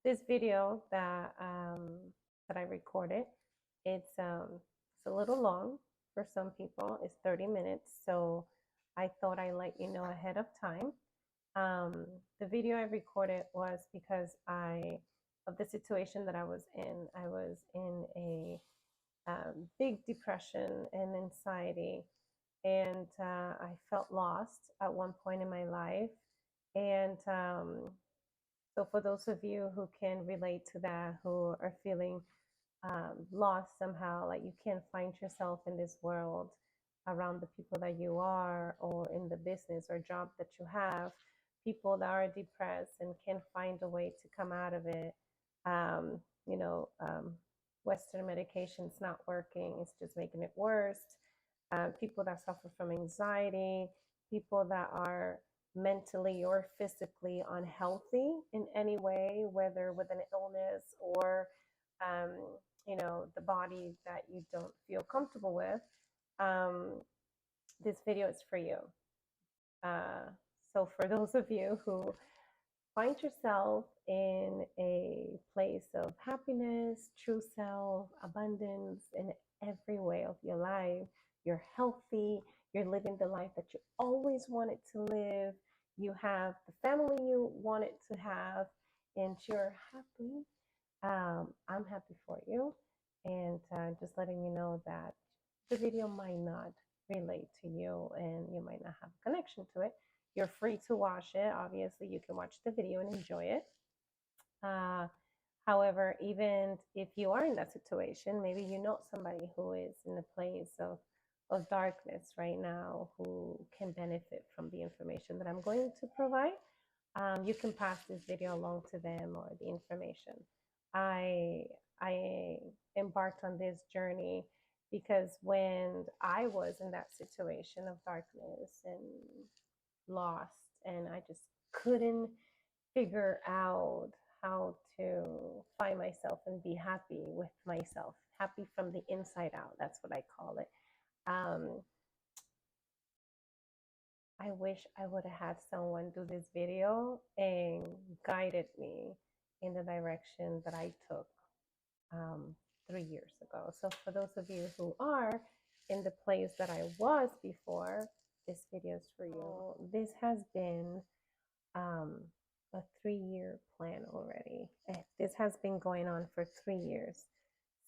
this video that I recorded, it's a little long for some people. It's 30 minutes, so I thought I'd let you know ahead of time. The video I recorded was because of the situation that I was in. I was in a big depression and anxiety, and I felt lost at one point in my life. And so, for those of you who can relate to that, who are feeling lost somehow, like you can't find yourself in this world around the people that you are, or in the business or job that you have, people that are depressed and can't find a way to come out of it. Um, you know, Western medication's not working, it's just making it worse. People that suffer from anxiety, people that are mentally or physically unhealthy in any way, whether with an illness or, um, the body that you don't feel comfortable with. This video is for you. So for those of you who find yourself in a place of happiness, true self, abundance in every way of your life, you're healthy, you're living the life that you always wanted to live, you have the family you wanted to have, and you're happy. I'm happy for you. And just letting you know that the video might not relate to you and you might not have a connection to it. You're free to watch it. Obviously, you can watch the video and enjoy it. However, even if you are in that situation, maybe you know somebody who is in a place of darkness right now who can benefit from the information that I'm going to provide. You can pass this video along to them or the information. I embarked on this journey because when I was in that situation of darkness and lost, and I just couldn't figure out how to find myself and be happy with myself, happy from the inside out. That's what I call it. I wish I would have had someone do this video and guided me in the direction that I took 3 years ago. So for those of you who are in the place that I was before, this video is for you. This has been a 3-year plan already. This has been going on for 3 years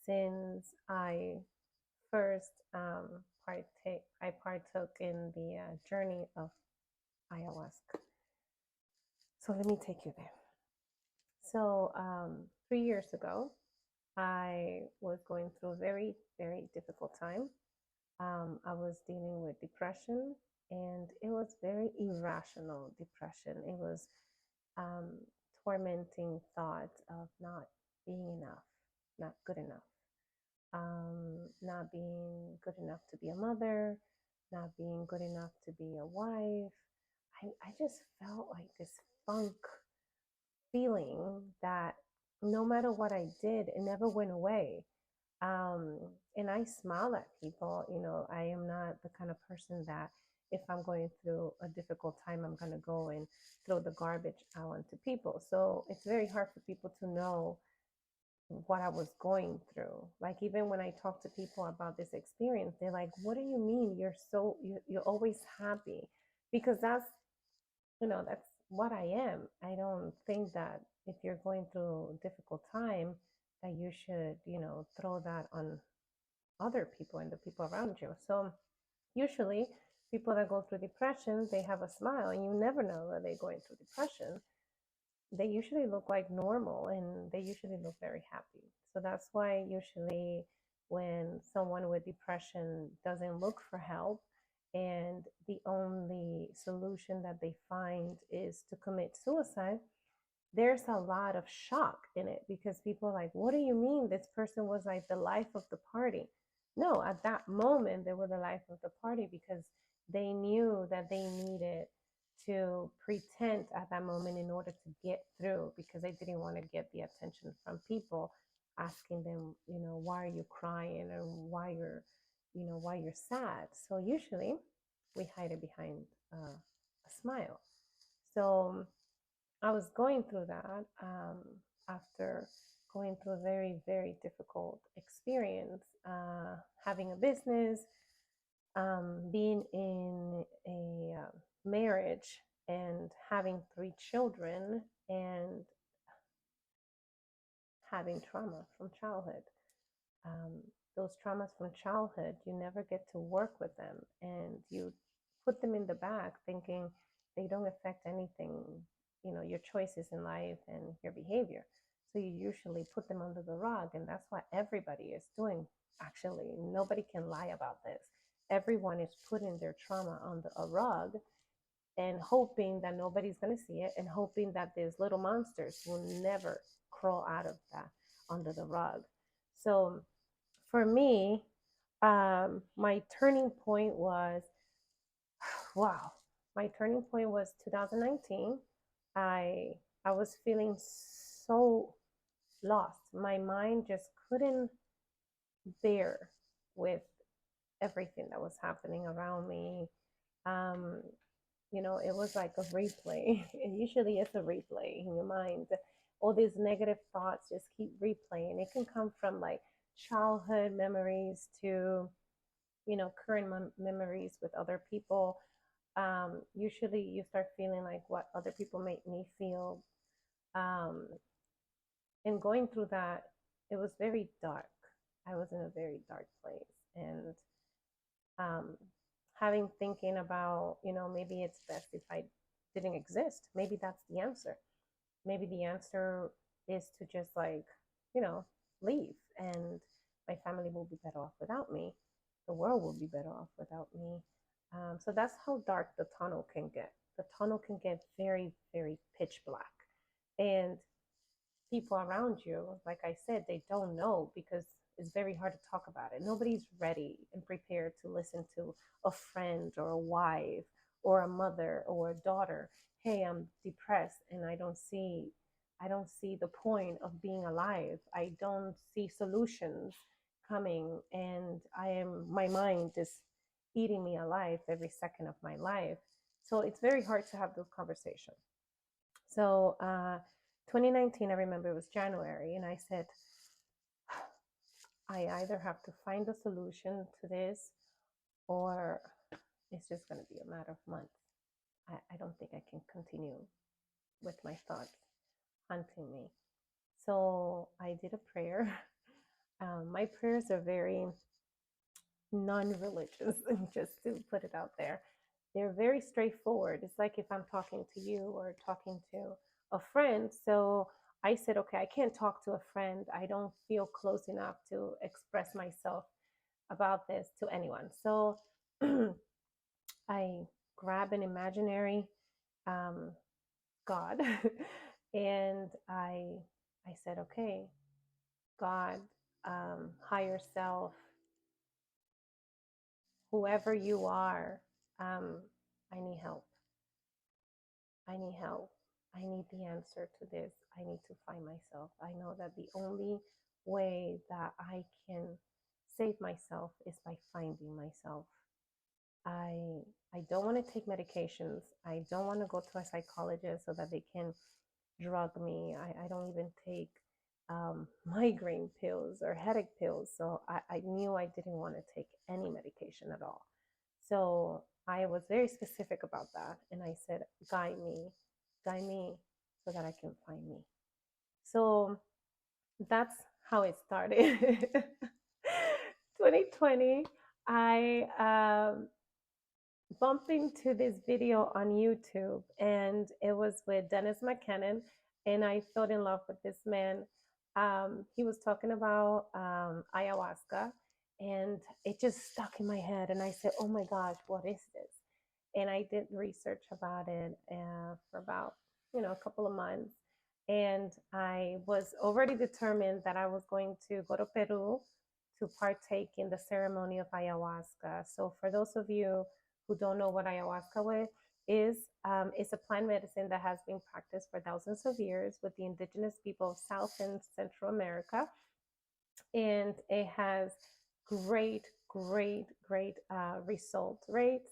since I first I partook in the journey of ayahuasca. So let me take you there. So 3 years ago, I was going through a very, very difficult time. I was dealing with depression, and it was very irrational depression. It was tormenting thoughts of not being enough, not good enough, not being good enough to be a mother, not being good enough to be a wife. I just felt like this funk feeling that no matter what I did, it never went away. And I smile at people. I am not the kind of person that if I'm going through a difficult time, I'm going to go and throw the garbage out onto people. So it's very hard for people to know what I was going through. Like, even when I talk to people about this experience, they're like, what do you mean you're always happy? Because that's what I am. I don't think that if you're going through a difficult time that you should, throw that on other people and the people around you. So usually people that go through depression, they have a smile, and you never know that they're going through depression. They usually look like normal, and they usually look very happy. So that's why usually when someone with depression doesn't look for help, and the only solution that they find is to commit suicide, there's a lot of shock in it, because people are like, what do you mean this person was like the life of the party? No, at that moment, they were the life of the party because they knew that they needed to pretend at that moment in order to get through, because they didn't want to get the attention from people asking them, why are you crying, or why you're sad. So usually we hide it behind a smile. So I was going through that. I after going through a very, very difficult experience, having a business, being in a marriage, and having 3 children, and having trauma from childhood. Um, those traumas from childhood, you never get to work with them, and you put them in the back thinking they don't affect anything, your choices in life and your behavior. So you usually put them under the rug, and that's what everybody is doing. Actually, nobody can lie about this. Everyone is putting their trauma under a rug and hoping that nobody's going to see it, and hoping that these little monsters will never crawl out of that under the rug. So for me, my turning point was, wow, my turning point was 2019. I was feeling so lost. My mind just couldn't bear with everything that was happening around me. Um, it was like a replay. It usually is a replay in your mind. All these negative thoughts just keep replaying. It can come from like childhood memories to, current memories with other people. Usually you start feeling like what other people make me feel. Um, and going through that, it was very dark. I was in a very dark place. And um, having thinking about, maybe it's best if I didn't exist. Maybe that's the answer. Maybe the answer is to just like, leave, and my family will be better off without me. The world will be better off without me. So that's how dark the tunnel can get. The tunnel can get very, very pitch black. And people around you, like I said, they don't know because it's very hard to talk about it. Nobody's ready and prepared to listen to a friend or a wife or a mother or a daughter. Hey, I'm depressed and I don't see the point of being alive. I don't see solutions coming, and my mind is eating me alive every second of my life. So it's very hard to have those conversations. So 2019, I remember it was January, and I said, I either have to find a solution to this, or it's just going to be a matter of months. I don't think I can continue with my thoughts haunting me. So I did a prayer. My prayers are very non-religious, just to put it out there. They're very straightforward. It's like if I'm talking to you or talking to a friend. So I said, okay, I can't talk to a friend. I don't feel close enough to express myself about this to anyone. So I grab an imaginary um, God and I said, okay, God, higher self, whoever you are, I need help. I need help. I need the answer to this. I need to find myself. I know that the only way that I can save myself is by finding myself. I I don't want to take medications. I don't want to go to a psychologist so that they can drug me. I don't even take migraine pills or headache pills. So I knew I didn't want to take any medication at all. So I was very specific about that. And I said, guide me so that I can find me. So that's how it started. 2020, I bumped into this video on YouTube, and it was with Dennis McKinnon, and I fell in love with this man. He was talking about ayahuasca, and it just stuck in my head. And I said, "Oh my gosh, what is this?" And I did research about it for about a couple of months, and I was already determined that I was going to go to Peru to partake in the ceremony of ayahuasca. So for those of you who don't know what ayahuasca is, it's a plant medicine that has been practiced for thousands of years with the indigenous people of South and Central America. And it has great result rates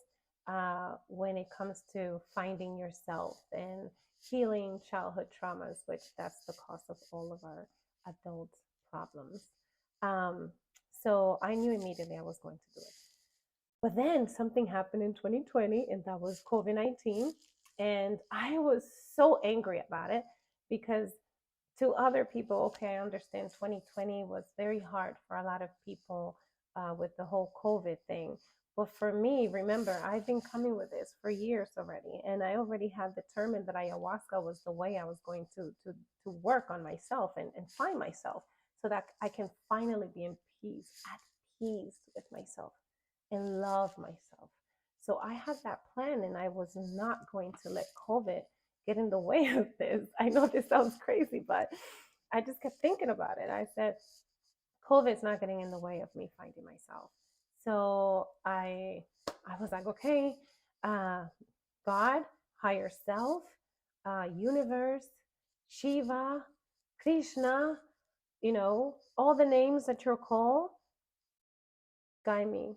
when it comes to finding yourself and healing childhood traumas, which that's the cause of all of our adult problems. Um, so I knew immediately I was going to do it. But then something happened in 2020, and that was COVID-19. And I was so angry about it because to other people, okay, I understand 2020 was very hard for a lot of people with the whole COVID thing. But for me, remember, I've been coming with this for years already, and I already had determined that ayahuasca was the way I was going to work on myself and find myself so that I can finally be in peace, at peace with myself and love myself. So I had that plan, and I was not going to let COVID get in the way of this. I know this sounds crazy, but I just kept thinking about it. I said, COVID's not getting in the way of me finding myself. So I was like, okay, uh, God, higher self, universe, Shiva, Krishna, all the names that you're called, guide me,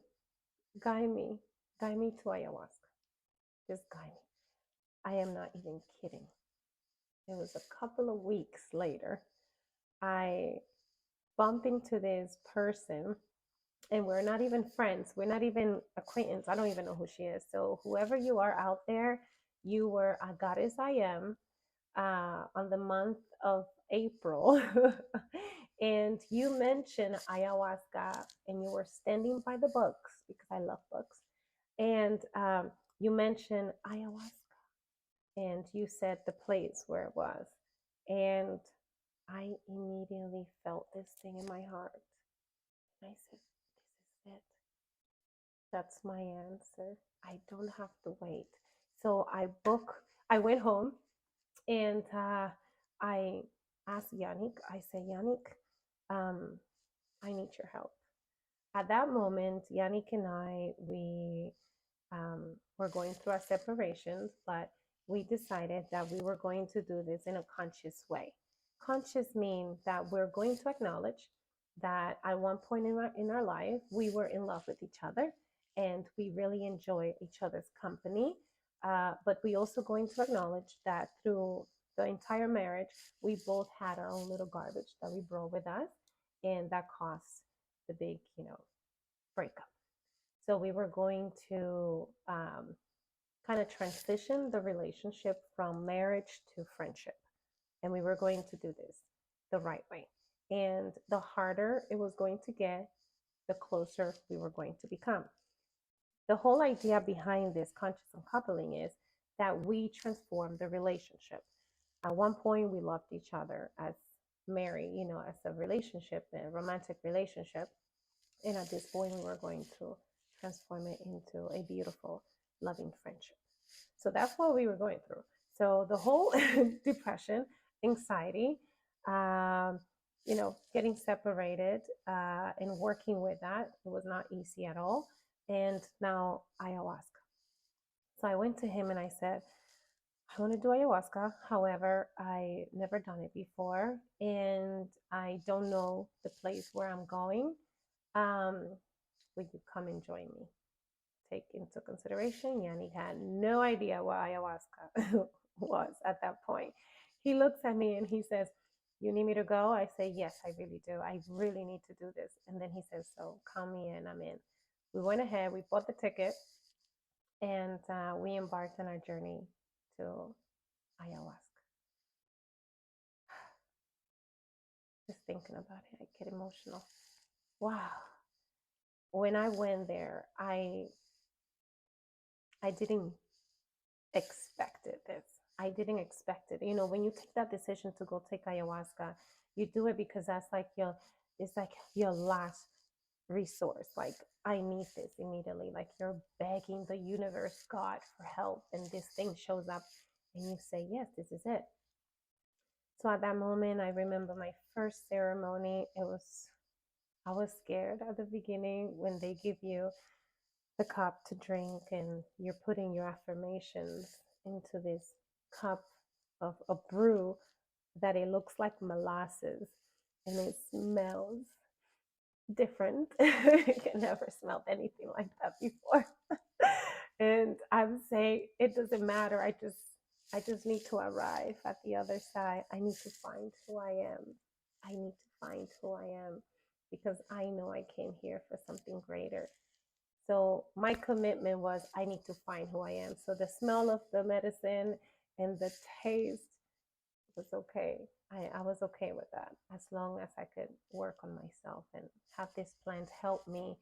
guide me, guide me to ayahuasca. Just guide me. I am not even kidding. It was a couple of weeks later, I bumped into this person, and we're not even friends. We're not even acquaintance. I don't even know who she is. So whoever you are out there, you were a goddess I am on the month of April. And you mentioned ayahuasca, and you were standing by the books because I love books. And you mentioned ayahuasca, and you said the place where it was. And I immediately felt this thing in my heart. And I said, this is it. That's my answer. I don't have to wait. So I went home, and I asked Yannick, I said, Yannick, I need your help. At that moment, Yannick and I, we were going through our separations, but we decided that we were going to do this in a conscious way. Conscious means that we're going to acknowledge that at one point in our life, we were in love with each other and we really enjoy each other's company. But we also going to acknowledge that through the entire marriage, we both had our own little garbage that we brought with us, and that caused the big, breakup. So we were going to kind of transition the relationship from marriage to friendship. And we were going to do this the right way. And the harder it was going to get, the closer we were going to become. The whole idea behind this conscious uncoupling is that we transform the relationship. At one point, we loved each other as married, as a relationship, a romantic relationship. And at this point, we were going to transform it into a beautiful, loving friendship. So that's what we were going through. So the whole depression, anxiety, getting separated and working with that, it was not easy at all. And now ayahuasca. So I went to him and I said, I want to do ayahuasca. However, I never done it before, and I don't know the place where I'm going. Would you come and join me? Take into consideration, Yanni had no idea what ayahuasca was at that point. He looks at me and he says, you need me to go? I say, yes, I really do. I really need to do this. And then he says, so count me in, I'm in. We went ahead, we bought the ticket, and we embarked on our journey to ayahuasca. Just thinking about it, I get emotional. Wow. When I went there, I didn't expect this. I didn't expect it. When you take that decision to go take ayahuasca, you do it because that's like it's like your last resource. Like, I need this immediately. Like, you're begging the universe, God, for help, and this thing shows up and you say, yes, this is it. So at that moment, I remember my first ceremony. I was scared at the beginning when they give you the cup to drink and you're putting your affirmations into this cup of a brew that it looks like molasses and it smells different. I never smelled anything like that before. And I would say it doesn't matter. I just I just need to arrive at the other side. I need to find who I am. I need to find who I am because I know I came here for something greater. So my commitment was I need to find who I am. So the smell of the medicine and the taste was okay. I was okay with that as long as I could work on myself and have this plant help me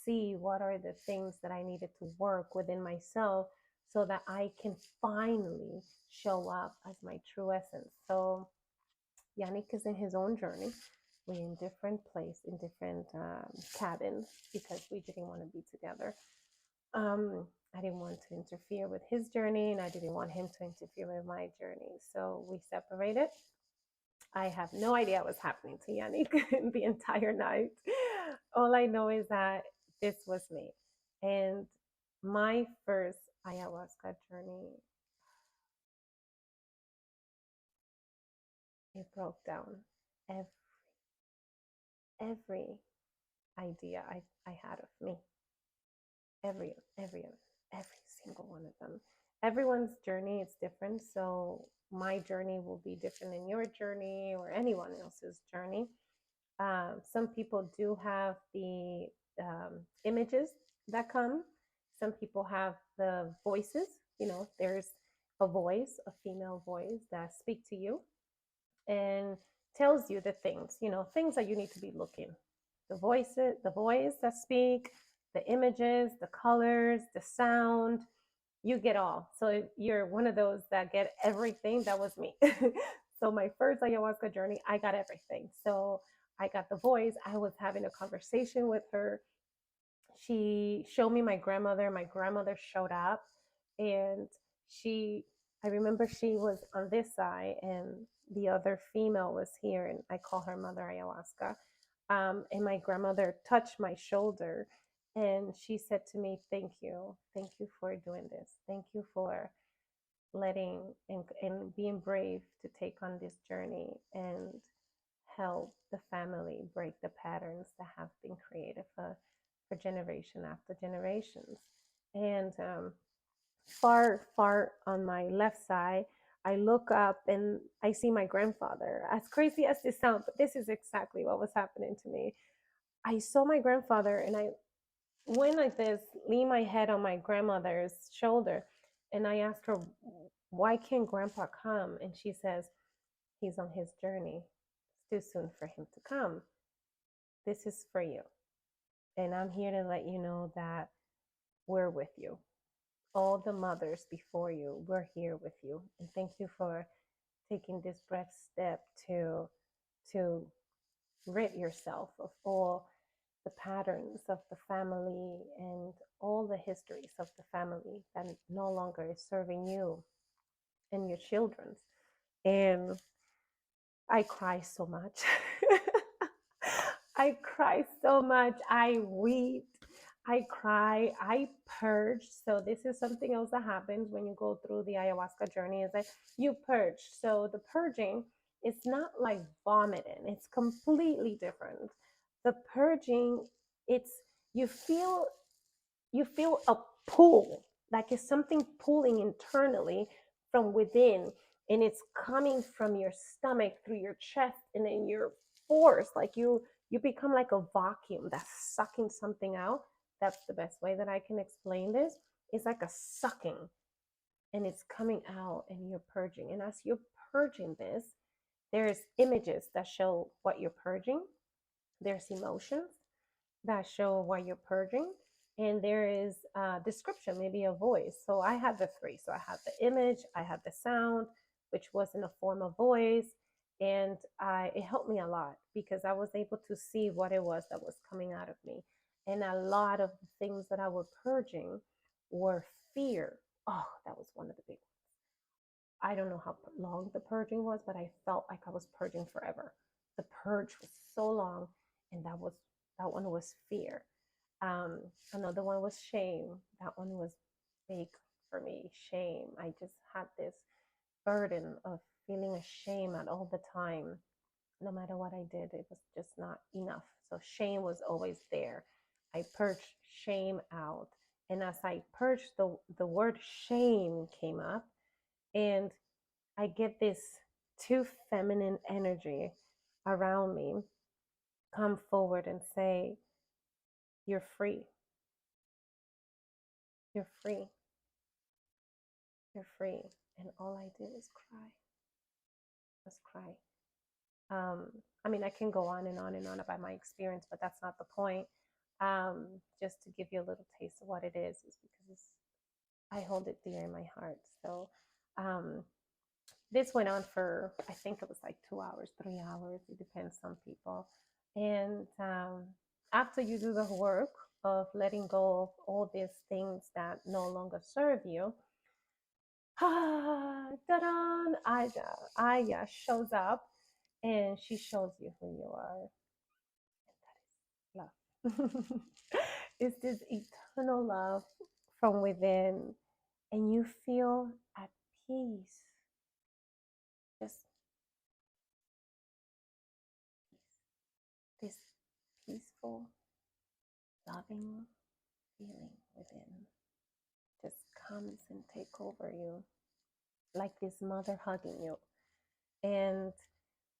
see what are the things that I needed to work within myself so that I can finally show up as my true essence. So Yannick is in his own journey. We're in different place, in different cabins because we didn't want to be together. I didn't want to interfere with his journey, and I didn't want him to interfere with my journey. So we separated. I have no idea what's happening to Yannick the entire night. All I know is that this was me. And my first ayahuasca journey, it broke down every, every idea I had of me. Every, every, every single one of them. Everyone's journey is different. So my journey will be different than your journey or anyone else's journey. Some people do have the images that come. Some people have the voices. You know, there's a voice, a female voice that speak to you and tells you the things, you know, things that you need to be looking. The voices, the voice that speak, the images, the colors, the sound, you get all. So you're one of those that get everything. That was me. So my first ayahuasca journey, I got everything. So I got the voice. I was having a conversation with her. She showed me my grandmother. My grandmother showed up, and I remember she was on this side and the other female was here, and I call her Mother Ayahuasca. And my grandmother touched my shoulder and she said to me, Thank you. Thank you for doing this. Thank you for letting and being brave to take on this journey and help the family break the patterns that have been created for generation after generations. And far on my left side, I look up and I see my grandfather. As crazy as this sounds, but this is exactly what was happening to me. I saw my grandfather and I went like this, lean my head on my grandmother's shoulder, and I asked her, why can't grandpa come? And she says, he's on his journey. It's too soon for him to come. This is for you. And I'm here to let you know that we're with you. All the mothers before you, we're here with you. And thank you for taking this breath step to rid yourself of all the patterns of the family and all the histories of the family that no longer is serving you and your children's. And I cry so much. I cry so much. I weep. I cry. I purge. So this is something else that happens when you go through the ayahuasca journey is that you purge. So the purging is not like vomiting. It's completely different. The purging, it's you feel you feel a pull, like it's something pulling internally from within, and it's coming from your stomach through your chest, and then you're forced, like you become like a vacuum that's sucking something out. That's the best way that I can explain this. It's like a sucking, and it's coming out, and you're purging. And as you're purging this, there's images that show what you're purging. There's emotions that show what you're purging, and there is a description, maybe a voice. So I had the three. So I had the image, I had the sound, which was in a form of voice, and it helped me a lot because I was able to see what it was that was coming out of me. And a lot of the things that I was purging were fear. Oh, that was one of the big ones. I don't know how long the purging was, but I felt like I was purging forever. The purge was so long, and that one was fear. Another one was shame. That one was big for me. Shame. I just had this burden of feeling ashamed at all the time. No matter what I did, it was just not enough. So shame was always there. I purged shame out. And as I purged, the word shame came up. And I get this two feminine energy around me come forward and say, "You're free. You're free. You're free." And all I did was cry. Just cry. Um, I mean, I can go on and on and on about my experience, but that's not the point. Just to give you a little taste of what it is because I hold it dear in my heart. So um, this went on for, I think it was like 2 hours, 3 hours. It depends on people. And after you do the work of letting go of all these things that no longer serve you, ta-da, Aya shows up and she shows you who you are. And that is love. It's this eternal love from within, and you feel at peace. Just this peaceful, loving feeling within just comes and take over you, like this mother hugging you. And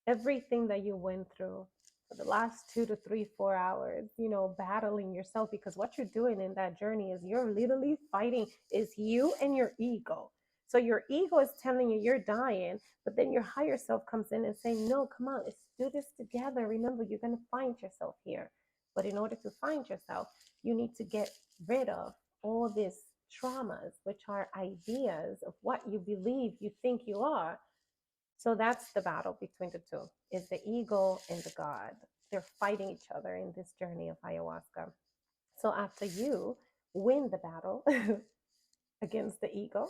everything that you went through for the last 2 to 3, 4 hours, battling yourself, because what you're doing in that journey is you're literally fighting is you and your ego. So your ego is telling you you're dying, but then your higher self comes in and saying, no, come on, let's do this together. Remember, you're going to find yourself here. But in order to find yourself, you need to get rid of all these traumas, which are ideas of what you believe you think you are. So that's the battle between the two, is the ego and the God. They're fighting each other in this journey of ayahuasca. So after you win the battle against the ego,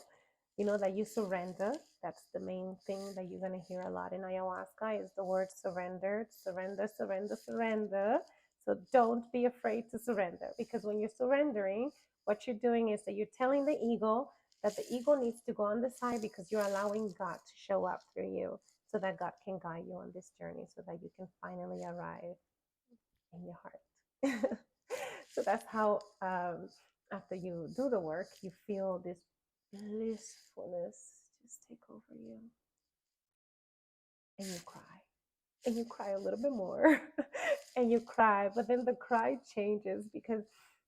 that you surrender. That's the main thing that you're going to hear a lot in ayahuasca is the word surrender, surrender, surrender, surrender. So don't be afraid to surrender, because when you're surrendering, what you're doing is that you're telling the ego that the ego needs to go on the side, because you're allowing God to show up through you so that God can guide you on this journey so that you can finally arrive in your heart. So that's how, after you do the work, you feel this blissfulness just take over you, and you cry, and you cry a little bit more, and you cry, but then the cry changes, because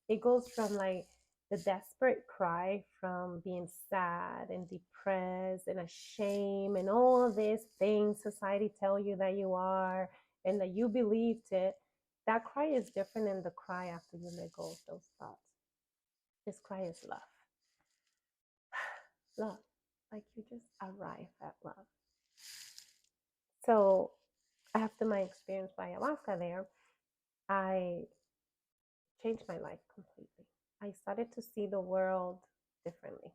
it goes from like the desperate cry from being sad and depressed and ashamed and all these things society tell you that you are and that you believed it. That cry is different than the cry after you let go of those thoughts. This cry is love. Love. Like you just arrive at love. So after my experience by ayahuasca there, I changed my life completely. I started to see the world differently.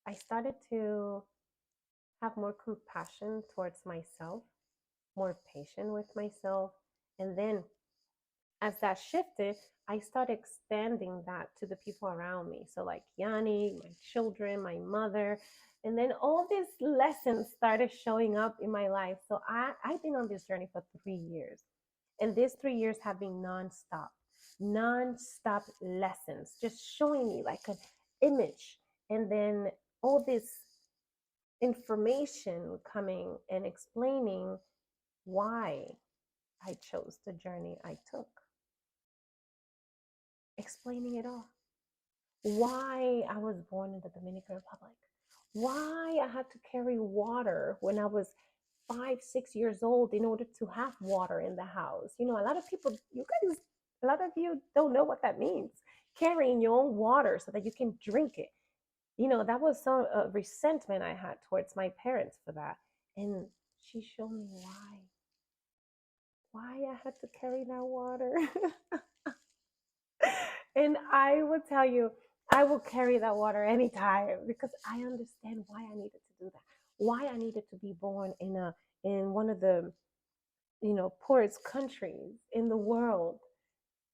I started to have more compassion towards myself, more patient with myself. And then as that shifted, I started expanding that to the people around me. So like Yanni, my children, my mother, and then all these lessons started showing up in my life. So I've been on this journey for 3 years. And these 3 years have been nonstop lessons, just showing me like an image. And then all this information coming and explaining why I chose the journey I took. Explaining it all. Why I was born in the Dominican Republic. Why I had to carry water when I was 5, 6 years old in order to have water in the house. A lot of people, a lot of you don't know what that means. Carrying your own water so that you can drink it. That was some resentment I had towards my parents for that. And she showed me why I had to carry that water. And I will tell you, I will carry that water anytime, because I understand why I needed to do that. Why I needed to be born in one of the poorest countries in the world.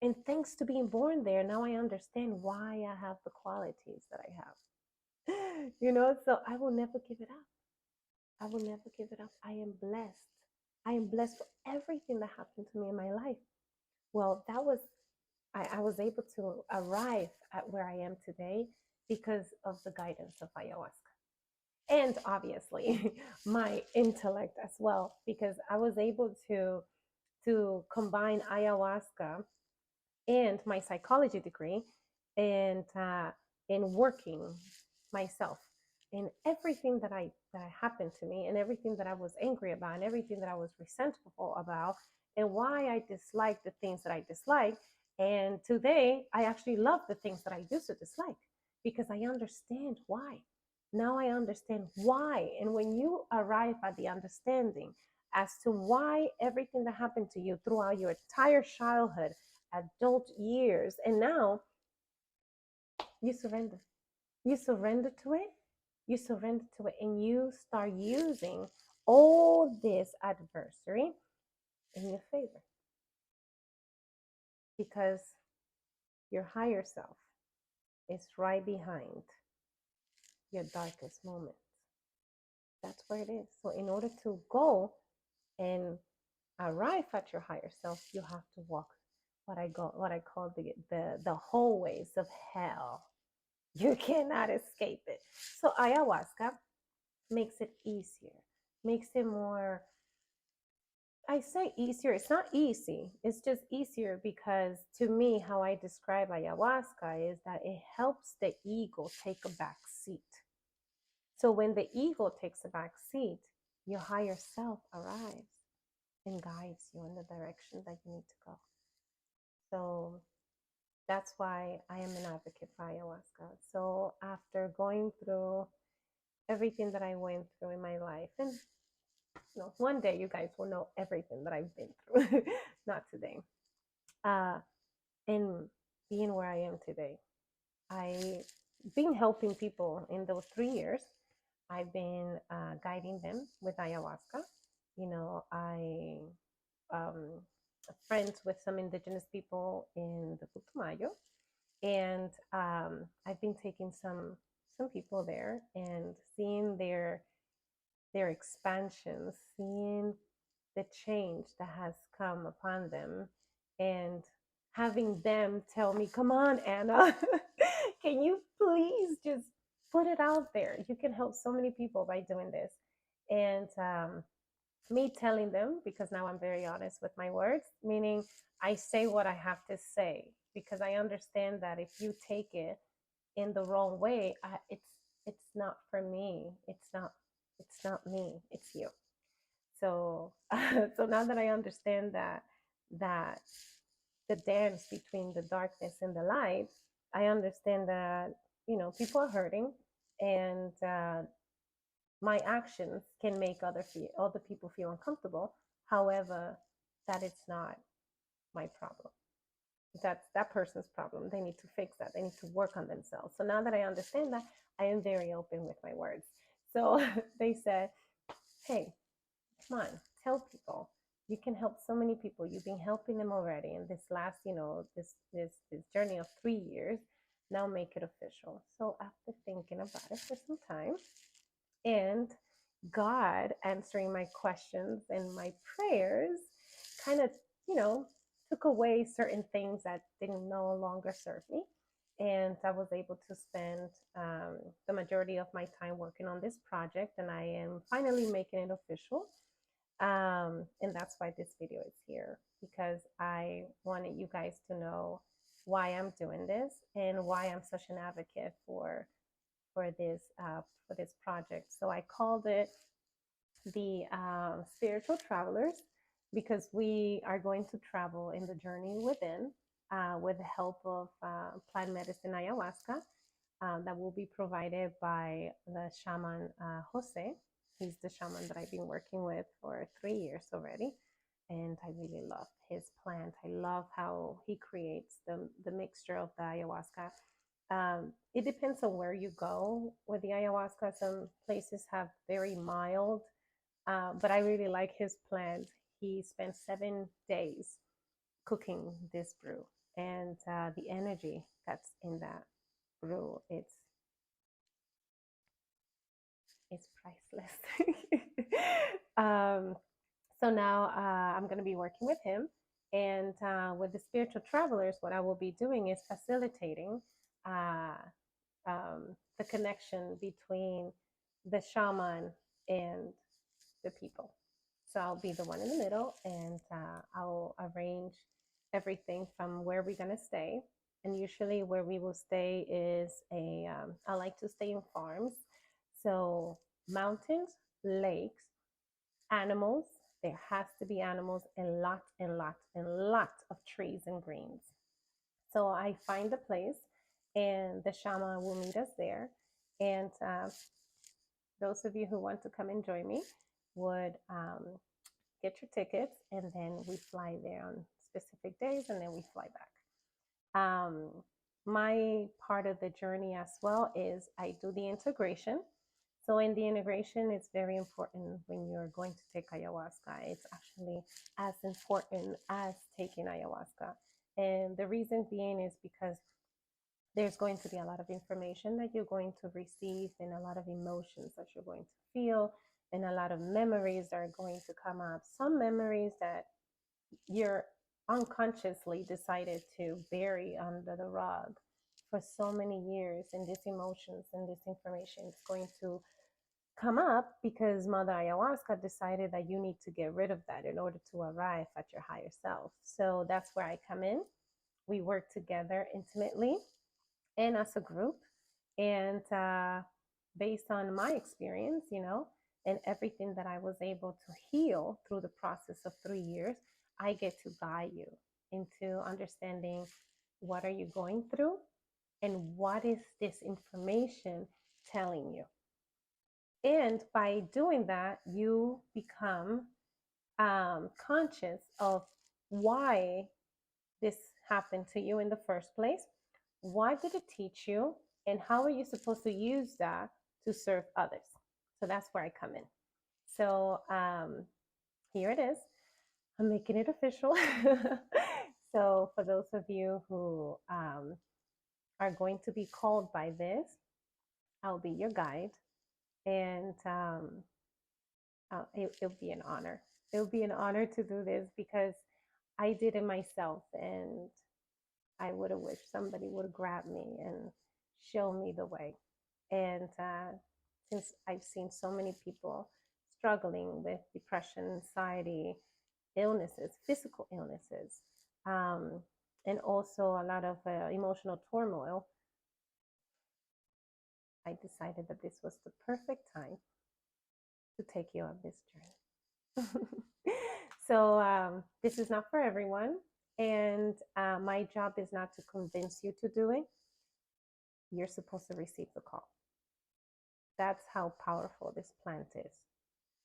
And thanks to being born there, now I understand why I have the qualities that I have. So I will never give it up. I will never give it up. I am blessed. I am blessed for everything that happened to me in my life. Well, I was able to arrive at where I am today because of the guidance of ayahuasca. and obviously my intellect as well, because I was able to combine ayahuasca and my psychology degree, and in working myself in everything that happened to me, and everything that I was angry about, and everything that I was resentful about, and why I disliked the things that I disliked. And today I actually love the things that I used to dislike, because I understand why. Now I understand why. And when you arrive at the understanding as to why everything that happened to you throughout your entire childhood, adult years, and now you surrender. You surrender to it. You surrender to it, and you start using all this adversary in your favor, because your higher self is right behind your darkest moments. That's where it is. So, in order to go and arrive at your higher self, you have to walk what I call the hallways of hell. You cannot escape it. So ayahuasca makes it easier, makes it more, I say easier, it's not easy, it's just easier, because to me, how I describe ayahuasca is that it helps the ego take a back seat. So when the ego takes a back seat, your higher self arrives and guides you in the direction that you need to go. So that's why I am an advocate for ayahuasca. So after going through everything that I went through in my life, and one day you guys will know everything that I've been through, not today. And being where I am today, I've been helping people in those 3 years. I've been guiding them with ayahuasca. I friends with some indigenous people in the Putumayo, and I've been taking some people there and seeing their expansions, seeing the change that has come upon them, and having them tell me, "Come on, Anna, can you please just put it out there? You can help so many people by doing this." And me telling them, because now I'm very honest with my words, meaning I say what I have to say, because I understand that if you take it in the wrong way, it's not for me. It's not me. It's you. So so now that I understand that the dance between the darkness and the light, I understand that people are hurting, and my actions can make other people feel uncomfortable. However, that it's not my problem. That's that person's problem. They need to fix that. They need to work on themselves. So now that I understand that, I am very open with my words. So they said, "Hey, come on, tell people. You can help so many people. You've been helping them already in this last, this journey of 3 years. Now make it official." So after thinking about it for some time, and God answering my questions and my prayers, kind of, you know, took away certain things that didn't no longer serve me. And I was able to spend the majority of my time working on this project, and I am finally making it official. And that's why this video is here, because I wanted you guys to know why I'm doing this and why I'm such an advocate for this project. So I called it the Spiritual Travelers, because we are going to travel in the journey within, with the help of plant medicine ayahuasca, that will be provided by the Shaman Jose. He's the shaman that I've been working with for 3 years already. And I really love his plant. I love how he creates the mixture of the ayahuasca. It depends on where you go with the ayahuasca. Some places have very mild, but I really like his plant. He spent 7 days cooking this brew, and the energy that's in that brew, it's priceless. um, so now I'm going to be working with him, and with the Spiritual Travelers, what I will be doing is facilitating uh, the connection between the shaman and the people. So I'll be the one in the middle, and I'll arrange everything from where we're going to stay. And usually, where we will stay is I like to stay in farms. So, mountains, lakes, animals. There has to be animals, and lots and lots and lots of trees and greens. So I find the place, and the shaman will meet us there. And those of you who want to come and join me would get your tickets, and then we fly there on specific days, and then we fly back. My part of the journey as well is I do the integration. So in the integration, it's very important when you're going to take ayahuasca. It's actually as important as taking ayahuasca. And the reason being is because there's going to be a lot of information that you're going to receive, and a lot of emotions that you're going to feel, and a lot of memories that are going to come up. Some memories that you're unconsciously decided to bury under the rug for so many years, and these emotions and this information is going to come up because Mother Ayahuasca decided that you need to get rid of that in order to arrive at your higher self. So that's where I come in. We work together intimately and as a group. And based on my experience, and everything that I was able to heal through the process of 3 years, I get to guide you into understanding what are you going through and what is this information telling you. And by doing that, you become conscious of why this happened to you in the first place. What did it teach you? And how are you supposed to use that to serve others? So that's where I come in. So here it is. I'm making it official. So for those of you who are going to be called by this, I'll be your guide. And it'll be an honor. It'll be an honor to do this because I did it myself, and I would have wished somebody would have grabbed me and show me the way. And since I've seen so many people struggling with depression, anxiety, illnesses, physical illnesses, and also a lot of emotional turmoil, I decided that this was the perfect time to take you on this journey. So this is not for everyone. And my job is not to convince you to do it. You're supposed to receive the call. That's how powerful this plant is.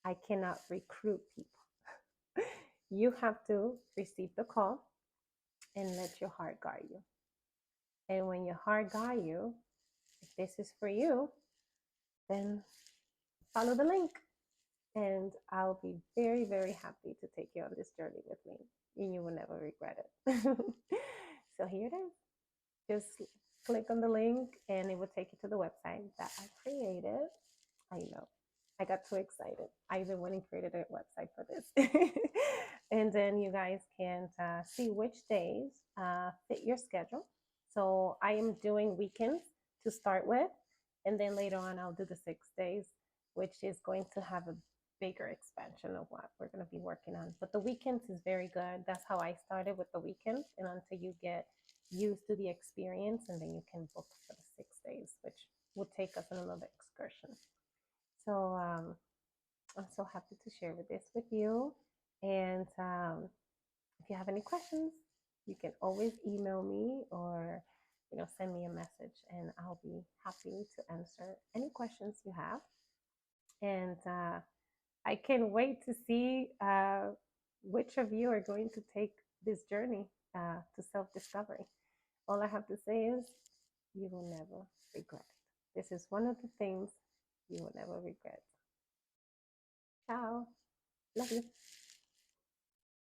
I cannot recruit people. You have to receive the call and let your heart guide you. And when your heart guide you, if this is for you, then follow the link. And I'll be very, very happy to take you on this journey with me. And you will never regret it. So here it is. Just click on the link and it will take you to the website that I created. I know. I got too excited. I even went and created a website for this. And then you guys can see which days fit your schedule. So I am doing weekends to start with. And then later on, I'll do the 6 days, which is going to have a bigger expansion of what we're going to be working on. But the weekends is very good. That's how I started with the weekends. And until you get used to the experience, and then you can book for the 6 days, which will take us on another excursion. So I'm so happy to share this with you. And if you have any questions, you can always email me or send me a message, and I'll be happy to answer any questions you have. And I can't wait to see which of you are going to take this journey to self-discovery. All I have to say is you will never regret it. This is one of the things you will never regret. Ciao. Love you.